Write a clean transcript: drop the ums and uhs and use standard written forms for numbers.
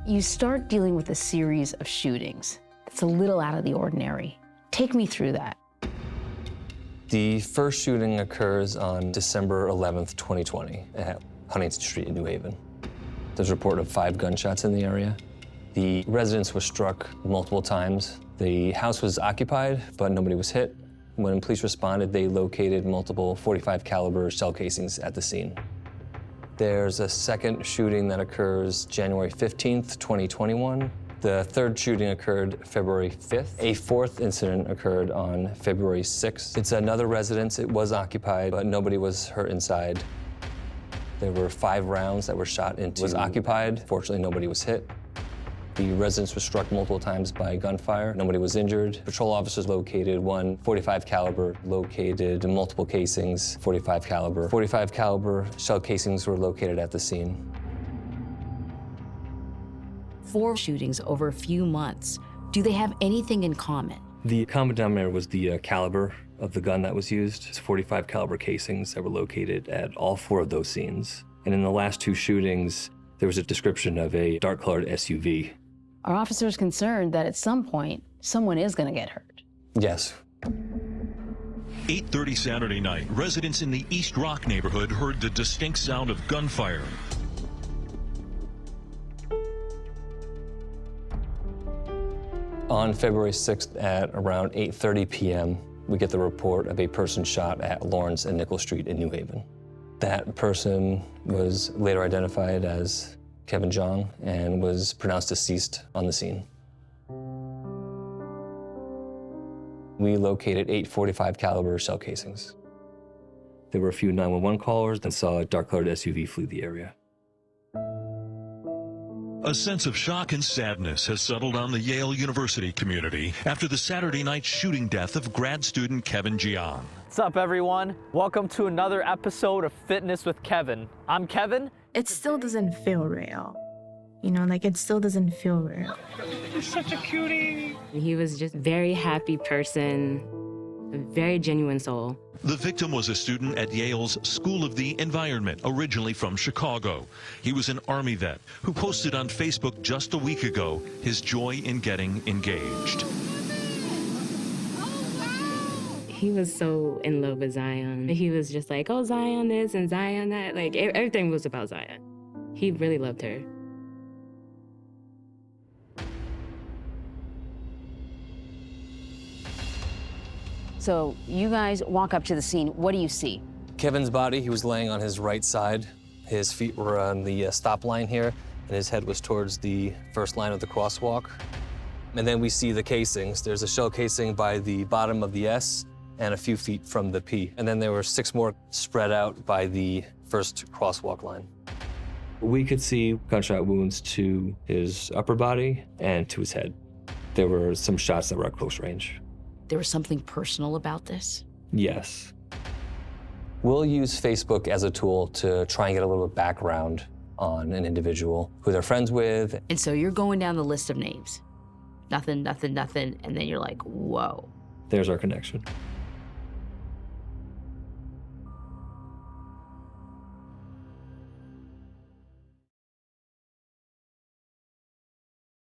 You start dealing with a series of shootings. It's a little out of the ordinary. Take me through that. The first shooting occurs on December 11th, 2020 at Huntington Street in New Haven. There's a report of 5 gunshots in the area. The residence was struck multiple times. The house was occupied, but nobody was hit. When police responded, they located multiple .45 caliber shell casings at the scene. There's a second shooting that occurs January 15th, 2021. The third shooting occurred February 5th. A fourth incident occurred on February 6th. It's another residence. It was occupied, but nobody was hurt inside. There were 5 rounds that were shot into. It was occupied. Fortunately, nobody was hit. The residence was struck multiple times by gunfire. Nobody was injured. Patrol officers located one .45 caliber, located multiple casings, .45 caliber. .45 caliber shell casings were located at the scene. 4 shootings over a few months. Do they have anything in common? The common denominator was the caliber of the gun that was used. It's .45 caliber casings that were located at all 4 of those scenes. And in the last 2 shootings, there was a description of a dark-colored SUV. Are officers concerned that at some point, someone is going to get hurt? Yes. 8:30 Saturday night, residents in the East Rock neighborhood heard the distinct sound of gunfire. On February 6th at around 8:30 p.m., we get the report of a person shot at Lawrence and Nickel Street in New Haven. That person was later identified as Kevin Jong and was pronounced deceased on the scene. We located 8 .45 caliber shell casings. There were a few 911 callers that saw a dark-colored SUV flee the area. A sense of shock and sadness has settled on the Yale University community after the Saturday night shooting death of grad student Kevin Jiang. What's up, everyone? Welcome to another episode of Fitness with Kevin. I'm Kevin. It still doesn't feel real. You know, like it still doesn't feel real. You're such a cutie. He was just a very happy person, a very genuine soul. The victim was a student at Yale's School of the Environment, originally from Chicago. He was an Army vet who posted on Facebook just a week ago his joy in getting engaged. He was so in love with Zion. He was just like, oh, Zion this and Zion that. Like, everything was about Zion. He really loved her. So you guys walk up to the scene. What do you see? Kevin's body, he was laying on his right side. His feet were on the stop line here, and his head was towards the first line of the crosswalk. And then we see the casings. There's a shell casing by the bottom of the S and a few feet from the P. And then there were 6 more spread out by the first crosswalk line. We could see gunshot wounds to his upper body and to his head. There were some shots that were at close range. There was something personal about this? Yes. We'll use Facebook as a tool to try and get a little bit of background on an individual, who they're friends with. And so you're going down the list of names. Nothing, nothing, nothing, and then you're like, whoa. There's our connection.